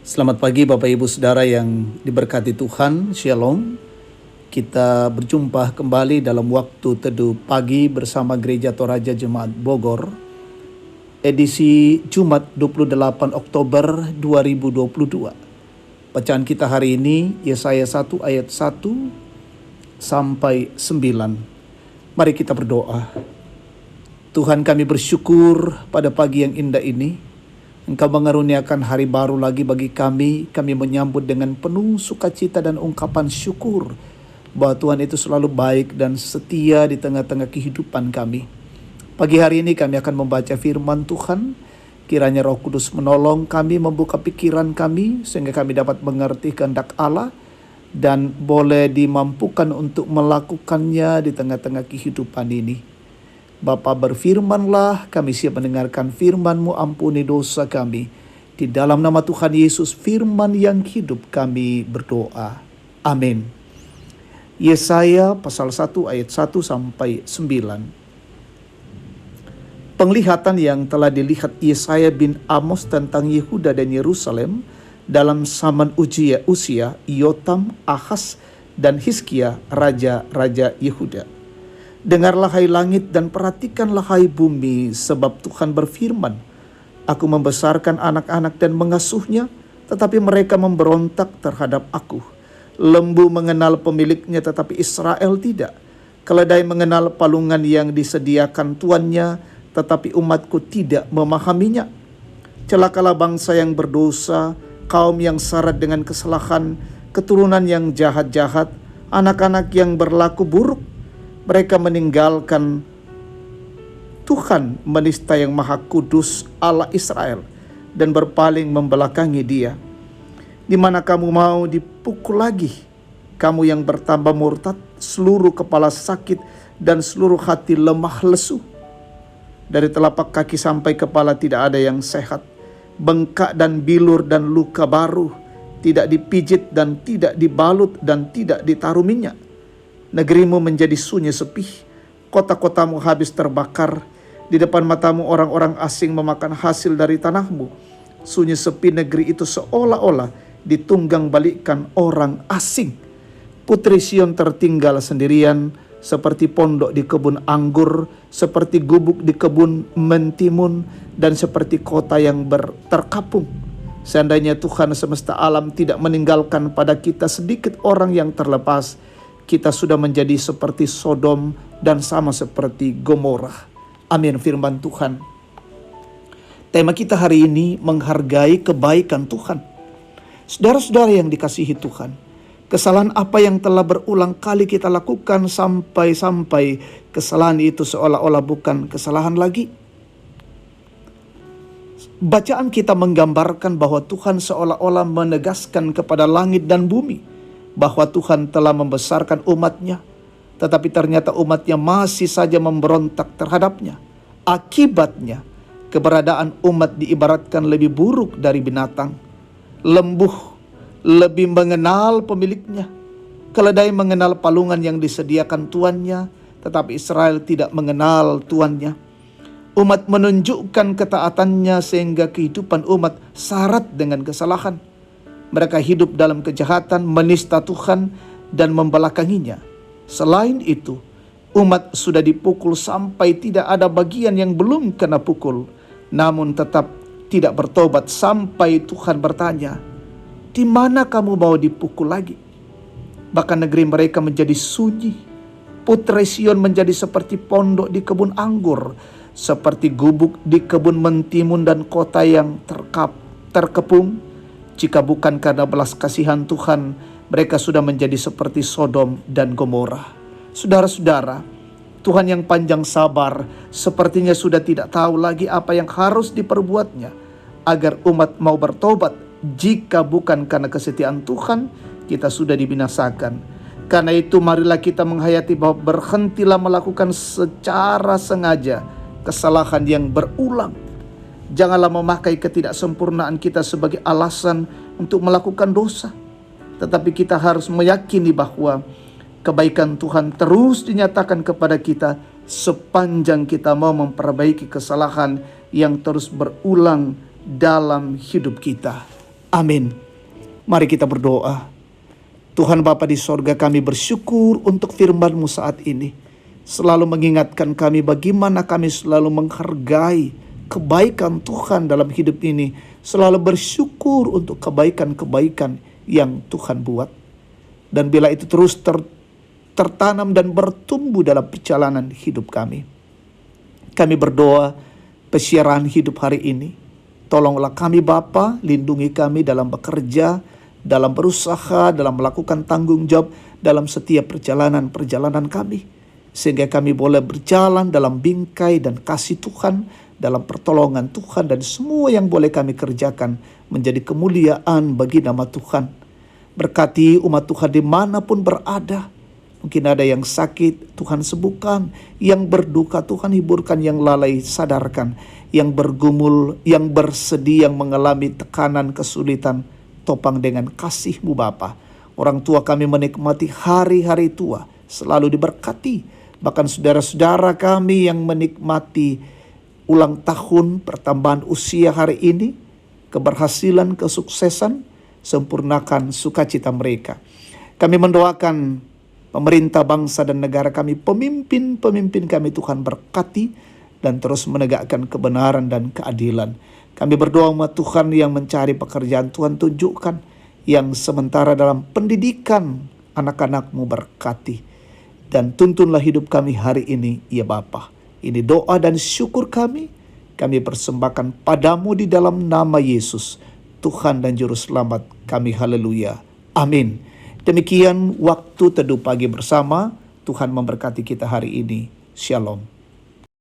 Selamat pagi Bapak Ibu Saudara yang diberkati Tuhan, Shalom. Kita berjumpa kembali dalam waktu teduh pagi bersama Gereja Toraja Jemaat Bogor, edisi Jumat 28 Oktober 2022. Bacaan kita hari ini Yesaya 1 ayat 1 sampai 9. Mari kita berdoa. Tuhan, kami bersyukur pada pagi yang indah ini. Engkau mengaruniakan hari baru lagi bagi kami. Kami menyambut dengan penuh sukacita dan ungkapan syukur bahwa Tuhan itu selalu baik dan setia di tengah-tengah kehidupan kami. Pagi hari ini kami akan membaca firman Tuhan. Kiranya Roh Kudus menolong kami, membuka pikiran kami sehingga kami dapat mengerti kehendak Allah dan boleh dimampukan untuk melakukannya di tengah-tengah kehidupan ini. Bapa, berfirmanlah, kami siap mendengarkan firman-Mu, ampuni dosa kami. Di dalam nama Tuhan Yesus, firman yang hidup, kami berdoa. Amin. Yesaya pasal 1 ayat 1 sampai 9. Penglihatan yang telah dilihat Yesaya bin Amos tentang Yehuda dan Yerusalem dalam zaman Usia, Yotam, Ahaz, dan Hizkia, raja-raja Yehuda. Dengarlah hai langit dan perhatikanlah hai bumi, sebab Tuhan berfirman, Aku membesarkan anak-anak dan mengasuhnya, tetapi mereka memberontak terhadap aku. Lembu mengenal pemiliknya, tetapi Israel tidak. Keledai mengenal palungan yang disediakan tuannya, tetapi umatku tidak memahaminya. Celakalah bangsa yang berdosa, kaum yang syarat dengan kesalahan, keturunan yang jahat-jahat, anak-anak yang berlaku buruk. Mereka meninggalkan Tuhan, menista yang maha kudus Allah Israel, dan berpaling membelakangi Dia. Di mana kamu mau dipukul lagi, kamu yang bertambah murtad, seluruh kepala sakit dan seluruh hati lemah lesu. Dari telapak kaki sampai kepala tidak ada yang sehat, bengkak dan bilur dan luka baru, tidak dipijit dan tidak dibalut dan tidak ditaruh minyak. Negerimu menjadi sunyi sepi, kota-kotamu habis terbakar, di depan matamu orang-orang asing memakan hasil dari tanahmu. Sunyi sepi negeri itu seolah-olah ditunggang balikkan orang asing. Putri Sion tertinggal sendirian, seperti pondok di kebun anggur, seperti gubuk di kebun mentimun, dan seperti kota yang terkapung. Seandainya Tuhan semesta alam tidak meninggalkan pada kita sedikit orang yang terlepas, kita sudah menjadi seperti Sodom dan sama seperti Gomora. Amin. Firman Tuhan. Tema kita hari ini menghargai kebaikan Tuhan. Saudara-saudara yang dikasihi Tuhan, kesalahan apa yang telah berulang kali kita lakukan sampai kesalahan itu seolah-olah bukan kesalahan lagi? Bacaan kita menggambarkan bahwa Tuhan seolah-olah menegaskan kepada langit dan bumi bahwa Tuhan telah membesarkan umatnya, tetapi ternyata umatnya masih saja memberontak terhadapnya. Akibatnya, keberadaan umat diibaratkan lebih buruk dari binatang. Lembu lebih mengenal pemiliknya. Keledai mengenal palungan yang disediakan tuannya, tetapi Israel tidak mengenal tuannya. Umat menunjukkan ketaatannya sehingga kehidupan umat syarat dengan kesalahan. Mereka hidup dalam kejahatan, menista Tuhan, dan membelakanginya. Selain itu, umat sudah dipukul sampai tidak ada bagian yang belum kena pukul, namun tetap tidak bertobat sampai Tuhan bertanya, "Di mana kamu mau dipukul lagi?" Bahkan negeri mereka menjadi sunyi. Putri Sion menjadi seperti pondok di kebun anggur, seperti gubuk di kebun mentimun dan kota yang terkepung. Jika bukan karena belas kasihan Tuhan, mereka sudah menjadi seperti Sodom dan Gomora. Saudara-saudara, Tuhan yang panjang sabar sepertinya sudah tidak tahu lagi apa yang harus diperbuatnya agar umat mau bertobat. Jika bukan karena kesetiaan Tuhan, kita sudah dibinasakan. Karena itu marilah kita menghayati bahwa berhentilah melakukan secara sengaja kesalahan yang berulang. Janganlah memakai ketidaksempurnaan kita sebagai alasan untuk melakukan dosa. Tetapi kita harus meyakini bahwa kebaikan Tuhan terus dinyatakan kepada kita sepanjang kita mau memperbaiki kesalahan yang terus berulang dalam hidup kita. Amin. Mari kita berdoa. Tuhan Bapa di sorga, kami bersyukur untuk firman-Mu saat ini. Selalu mengingatkan kami bagaimana kami selalu menghargai kebaikan Tuhan dalam hidup ini. Selalu bersyukur untuk kebaikan-kebaikan yang Tuhan buat. Dan bila itu terus tertanam dan bertumbuh dalam perjalanan hidup kami. Kami berdoa pesiaran hidup hari ini. Tolonglah kami Bapa, lindungi kami dalam bekerja, dalam berusaha, dalam melakukan tanggung jawab dalam setiap perjalanan kami. Sehingga kami boleh berjalan dalam bingkai dan kasih Tuhan, dalam pertolongan Tuhan, dan semua yang boleh kami kerjakan menjadi kemuliaan bagi nama Tuhan. Berkati umat Tuhan dimanapun berada. Mungkin ada yang sakit, Tuhan sembuhkan. Yang berduka, Tuhan hiburkan. Yang lalai, sadarkan. Yang bergumul, yang bersedih, yang mengalami tekanan, kesulitan, topang dengan kasih-Mu Bapa. Orang tua kami menikmati hari-hari tua, selalu diberkati. Bahkan saudara-saudara kami yang menikmati ulang tahun, pertambahan usia hari ini, keberhasilan, kesuksesan, sempurnakan sukacita mereka. Kami mendoakan pemerintah bangsa dan negara kami, pemimpin kami Tuhan berkati dan terus menegakkan kebenaran dan keadilan. Kami berdoa umat Tuhan yang mencari pekerjaan, Tuhan tunjukkan. Yang sementara dalam pendidikan, anak-anak-Mu berkati. Dan tuntunlah hidup kami hari ini, ya Bapa. Ini doa dan syukur kami persembahkan padamu di dalam nama Yesus, Tuhan dan Juru Selamat kami. Haleluya. Amin. Demikian waktu teduh pagi bersama. Tuhan memberkati kita hari ini. Shalom.